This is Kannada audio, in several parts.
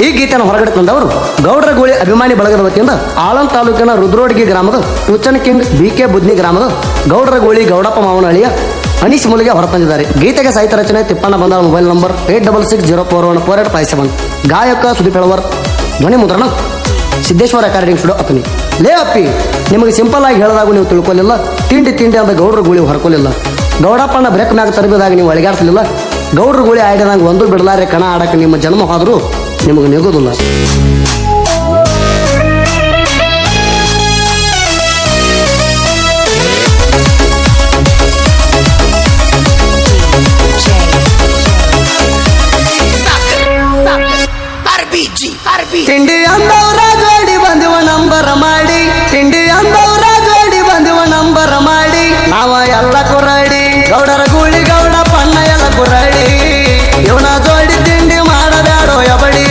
ಈ ಗೀತೆಯನ್ನು ಹೊರಗಡೆ ತಂದವರು ಗೌಡರ ಗೋಳಿ ಅಭಿಮಾನಿ ಬಳಗದ ವತಿಯಿಂದ ಆಳಂದ್ ತಾಲೂಕಿನ ರುದ್ರೋಡ್ಗಿ ಗ್ರಾಮದ ಟುಚನ್ ಕಿಂಗ್ BK ಬುದ್ನಿ ಗ್ರಾಮದ ಗೌಡರ ಗೋಳಿ ಗೌಡಪ್ಪ ಮಾವನಹಳ್ಳಿಯ ಅನೀಶ್ ಮುಲಿಗೆ ಹೊರತಂದಿದ್ದಾರೆ. ಗೀತೆಗೆ ಸಾಹಿತ್ಯ ರಚನೆ ತಿಪ್ಪಣ್ಣ ಬಂದಾಳ. Mobile number 8660414857. ಗಾಯಕ ಸುದೀಪ್ ಹೆಳವರ್. ಧ್ವನಿ ಮುದ್ರಣ ಸಿದ್ದೇಶ್ವರ ರೆಕಾರ್ಡಿಂಗ್ ಸ್ಟುಡಿಯೋ ಅಪ್ಪನಿ. ಲೇ ಅಪ್ಪಿ, ನಿಮಗೆ ಸಿಂಪಲ್ ಆಗಿ ಹೇಳಿದಾಗ ನೀವು ತಿಳ್ಕೊಲಿಲ್ಲ. ತಿಂಡಿ ಅಂತ ಗೌಡ್ರ ಗೋಳಿ ಹೊರಕೊಲಿಲ್ಲ. ಗೌಡಪ್ಪನ ಬ್ರೇಕ್ ಮ್ಯಾಗ ತರಬಿದಾಗ ನೀವು ಅಳಿಗಾಡ್ಸಲಿಲ್ಲ. ಗೌಡ್ರ ಗೋಳಿ ಆಯ್ದಂಗೆ ಒಂದು ಬಿಡಲಾರೆ ಕಣ ಆಡಕ್ಕೆ ನಿಮ್ಮ ಜನ್ಮ ಹೋದರೂ ನಿಮಗೆ ನೆಗೋದಿಲ್ಲ. ತಿಂಡಿ ಅಂದವ್ರ ಜೋಡಿ ಬಂದಿವ ನಂಬರ ಮಾಡಿ, ತಿಂಡಿ ಅಂದವ್ರ ಜೋಡಿ ಬಂದಿವ ನಂಬರ ಮಾಡಿ, ನಾವ ಎಲ್ಲ ಕುರಡಿ ಗೌಡರ ಗೂಳಿ ಗೌಡ ಪಣ್ಣ ಎಲ್ಲ ಕುರಡಿ, ಇವನ ಜೋಡಿ ತಿಂಡಿ ಮಾಡಬ್ಯಾಡೋ ಎಬಡಿ,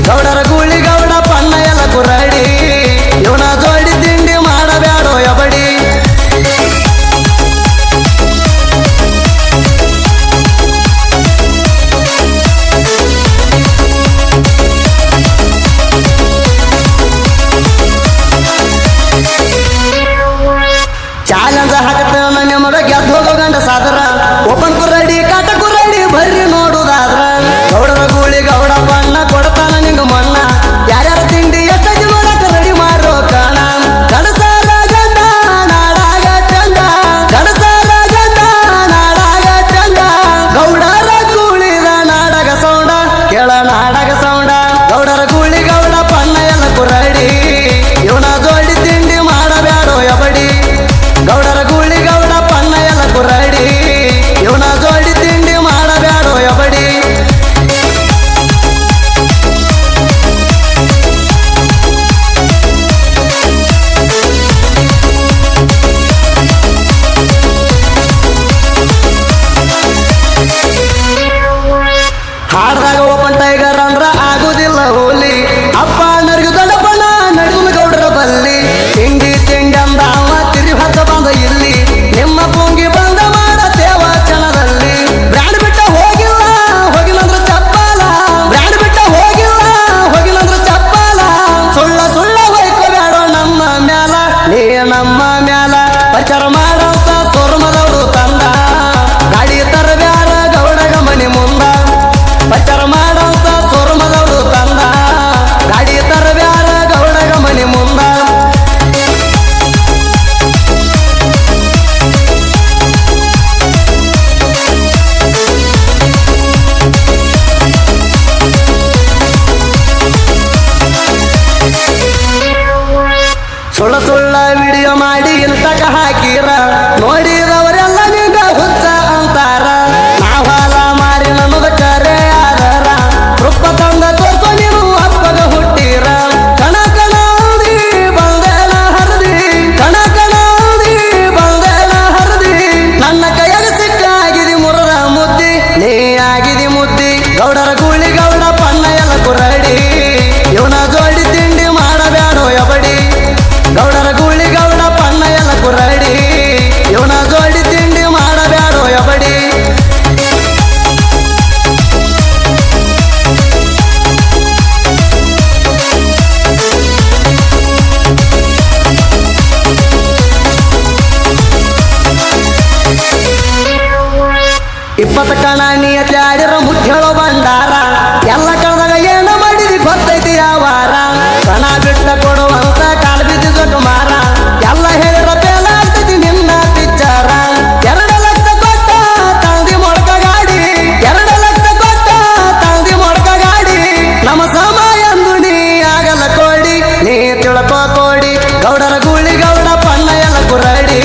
ಗೌಡರ ಗೂಳಿ ಗೌಡ ಪಣ್ಣ ಎಲ್ಲ ಕುರಡಿ, ಇವನ ಜೋಡಿ ತಿಂಡಿ ಮಾಡಬ್ಯಾಡೋ ಎಬಡಿ. ಚಾಲೆಂಜ್ ಹಾಕತ್ತೇವ ನಿಮಗ ಗೆದ್ದು ಹೋಗೋ ಗಂಡ ಸಾದ್ರ, ಓಪನ್ ಕುರಡಿ ಕಾಟ ಕುರಡಿ ಬರ್ರಿ ನೋಡುದಾದ್ರ, ಗೌಡರ ಗೂಳಿ ಗೌಡ ಬಣ್ಣ ಕೊಡ್ತಾನ ನಿಂಗ ಮಣ್ಣ, ಯಾರ್ಯಾರ ತಿಂಡಿ ಎಷ್ಟೈತಿ ನೋಡಕ ರೆಡಿ ಮಾಡೋ ಕಾಣ, ಕಡಸಾಲ ಗಂಡ ನಾಡಾಗ ಚಂದ, ಕಡಸಾಲ ಗಂಡ ನಾಡಾಗ ಚಂದ, ಗೌಡರ ಗೂಳಿದ ನಾಡಗ ಸೌಂಡ ಕೇಳ ನಾಡಗ ಸೌಂಡ, ಗೌಡರ ಗೂಳಿ ಗೌಡ ಬಣ್ಣ ಎಲ್ಲ ಕುರಡಿ, ಇವನ ಜೋಡಿ ತಿಂಡಿ ಮಾಡಬ್ಯಾಡೋ ಎಬಡಿ, ಗೌಡರ ಗೂಳಿ ಗೌಡ ಪಣ್ಣ ಎಲ್ಲ ಕುರಡಿ, ಇವನ ಜೋಡಿ ತಿಂಡಿ ಮಾಡಬ್ಯಾಡೋ ಎಬಡಿ. ಹಾಡ್ದಾಗ ಓಪನ್ ಟೈಗರ್ ಅಂದ್ರ ಆಗುದಿಲ್ಲ ಹೋಲಿ, ಅಪ್ಪ ನರ್ಗು ದೊಡ್ಡಪ್ಪನ ನಡ್ಗುನ ಗೌಡರ ಬಲ್ಲಿ, ತಿಂಡಿ ಅಂದ ಅವ ತಿರಿ ಹತ್ತ ಬಂದ ಇಲ್ಲಿ, ನಿಮ್ಮ ಪುಂಗಿ ಬಂದ ಮಾಡತೇವ ಕ್ಷಣದಲ್ಲಿ, ಬ್ರ್ಯಾಂಡ್ ಬಿಟ್ಟ ಹೋಗಿಲ್ಲಂದ್ರ ಚಪ್ಪಾಲ, ಬ್ರ್ಯಾಂಡ್ ಬಿಟ್ಟ ಹೋಗಿಲ್ಲಂದ್ರ ಚಪ್ಪಾಲ, ಸುಳ್ಳ ಹೊಯ್ಕೋಬ್ಯಾಡೋ ನಮ್ಮ ಮ್ಯಾಲ, ನೀ ನಮ್ಮ ಮ್ಯಾಲ ಪ್ರಚಾರ ಮಾಡಂತ ಸೋರ್ಮದವ್ರು ತಂದ, ಗಾಡಿ ತರಬ್ಯಾರ ಗೌಡಗ ಮನಿ ಮುಂದ, ಪ್ರಚಾರ ಮಾಡಂತ ಸೋರ್ಮದವ್ರು ತಂದ, ಗಾಡಿ ತರಬ್ಯಾರ ಗೌಡಗ ಮನಿ ಮುಂದ. ಸುಳ್ಳ ವಿಡಿಯೋ ಮಾಡಿ ಇನ್ಸ್ಟಾಕ ಹಾಕಿರ, ನೋಡಿದವರೆಲ್ಲ ನಿಂಗ ಹುಚ್ಚ ಅಂತಾರ, ನಾವಾಲ ಮಾರಿ ನನ್ನದ ಕರೆ ಆದರ, ರೂಪ ತಂದ ತೋರ್ಸೋ ನೀವು ಅಪ್ಪಗ ಹುಟ್ಟಿರ, ಕಣ ಕಣದಿ ಬಂದೇನ ಹರದಿ, ಕಣ ಕಣದಿ ಬಂದೇನ ಹರದಿ, ನನ್ನ ಕೈಯಾಗ ಸಿಕ್ಕಾಗಿದಿ ಮುರದ ಮುದ್ದಿ, ನೀ ಆಗಿದಿ ಮುದ್ದಿ, ಗೌಡರ ಗೂಳಿ ಗೌಡ ಪಣ್ಣ ಎಲ್ಲ ಕುರಡಿ, ಇವನ ಜೋಡಿ ತಿಂಡಿ ಮಾಡಬ್ಯಾಡೋ ಎಬಡಿ, ಗೌಡರ ಗೂಳಿ ಗೌಡ ಪಣ್ಣ ಎಲ್ಲ ಕುರಡಿ, ಇವನ ಜೋಡಿ ತಿಂಡಿ ಮಾಡಬ್ಯಾಡೋ ಎಬಡಿ. ಇಪ್ಪತ್ತ ಕಣ ನಿಯತಿ ಆಡಿರ ಮುಚ್ಚಳೋ ಬಂಡಾರ, ಎಲ್ಲ ಕಳೆದಾಗ ಏನ ಮಾಡಿದಿ ಗೊತ್ತೈತಿ ಯಾವಾರ, ಕಣ ಬಿಟ್ಟ ಕೊಡುವಂತ ಕಾಲ್ ಬಿದ್ದಿದ್ದು ಕುಮಾರ, ಎಲ್ಲ ಹೇಳಿರ ಬೇಲ ಆಗ್ತೈತಿ ನಿನ್ನ ಪಿಚ್ಚರ, 2 ಲಕ್ಷ ಕೊಟ್ಟ ತಂದಿ ಮೊಡ್ಕ ಗಾಡಿ, 2 ಲಕ್ಷ ಕೊಟ್ಟ ತಂದಿ ಮೊಡ್ಕ ಗಾಡಿ, ನಮ್ಮ ಸಮಯ ಎಂದು ನೀ ಆಗಲ್ಲ ಕೋಡಿ, ನೀ ತಿಳ್ಕೋ ಕೋಡಿ, ಗೌಡರ ಗೂಳಿ ಗೌಡ ಪಣ್ಣ ಎಲ್ಲ ಕುರಡಿ,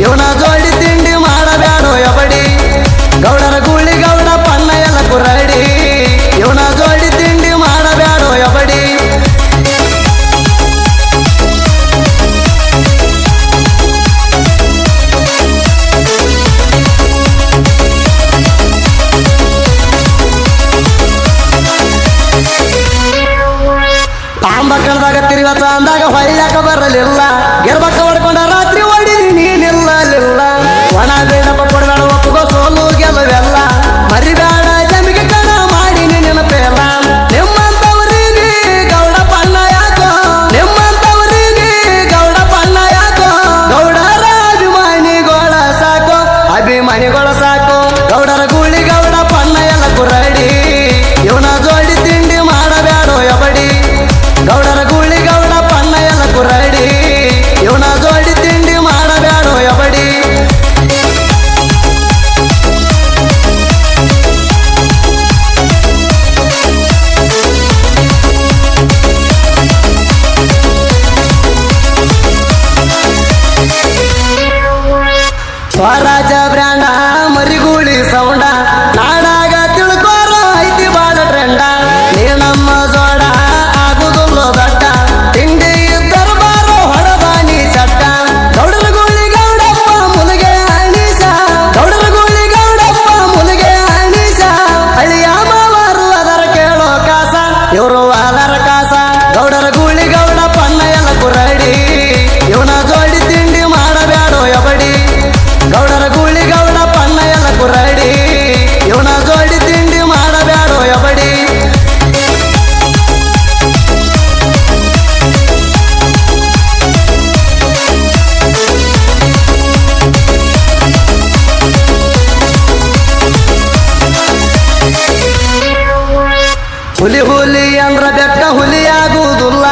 ಇವನ ಜೋಡಿ ತಿಂಡಿ ಮಾಡಬ್ಯಾಡೋ ಎಬಡಿ, ಗೌಡರ ಗೂಳಿ ಗೌಡ ಪಣ್ಣ ಎಲ್ಲ ಕುರಡಿ, ಇವನ ಜೋಡಿ ತಿಂಡಿ ಮಾಡಬ್ಯಾಡೋ ಎಬಡಿ. ತಾಂಬ ಕಣದಾಗ ತಿರುಗತ್ತ ಅಂದಾಗ ಹೊಯ್ಯಾಕ ಬರಲಿಲ್ಲ, ಗೆರ್ಬಕ್ಕ ಹೊಡ್ಕೊಂಡ ರಾತ್ರಿ ಹೊಡಿದಿ ನೀನಿಲ್ಲಲಿಲ್ಲ, ಒಣ ಬೇಡಪ್ಪ ಕೊಡಬೇಡ ಒಪ್ಪಗೋ ಸೋಲು ಗೆಲುವೆಲ್ಲ, ಮರಿಬೇಡ ಜಮಿಗೆ ಕಣ ಮಾಡಿ ನೆನಪೇಲ, ನಿಮ್ಮಂತ ಇವರು ಆಧಾರ ಕಾಸ ಗೌಡರ ಗೂಳಿ ಗೌಡ ಪನ್ನ ಎಲ್ಲ ಕುರಡಿ ಇವನ ಜೋಡಿ ತಿಂಡಿ ಮಾಡಬ್ಯಾಡೋ ಎಬಡಿ ಗೌಡರ ಗೂಳಿ ಗೌಡ ಪನ್ನ ಎಲ್ಲ ಕುರಡಿ ಇವನ ಜೋಡಿ ತಿಂಡಿ ಮಾಡಬ್ಯಾಡೋ ಎಬಡಿ ಹುಲಿ ಹುಲಿ ಅಂದ್ರ ಬೆಕ್ಕ ಹುಲಿ ಆಗುವುದಿಲ್ಲ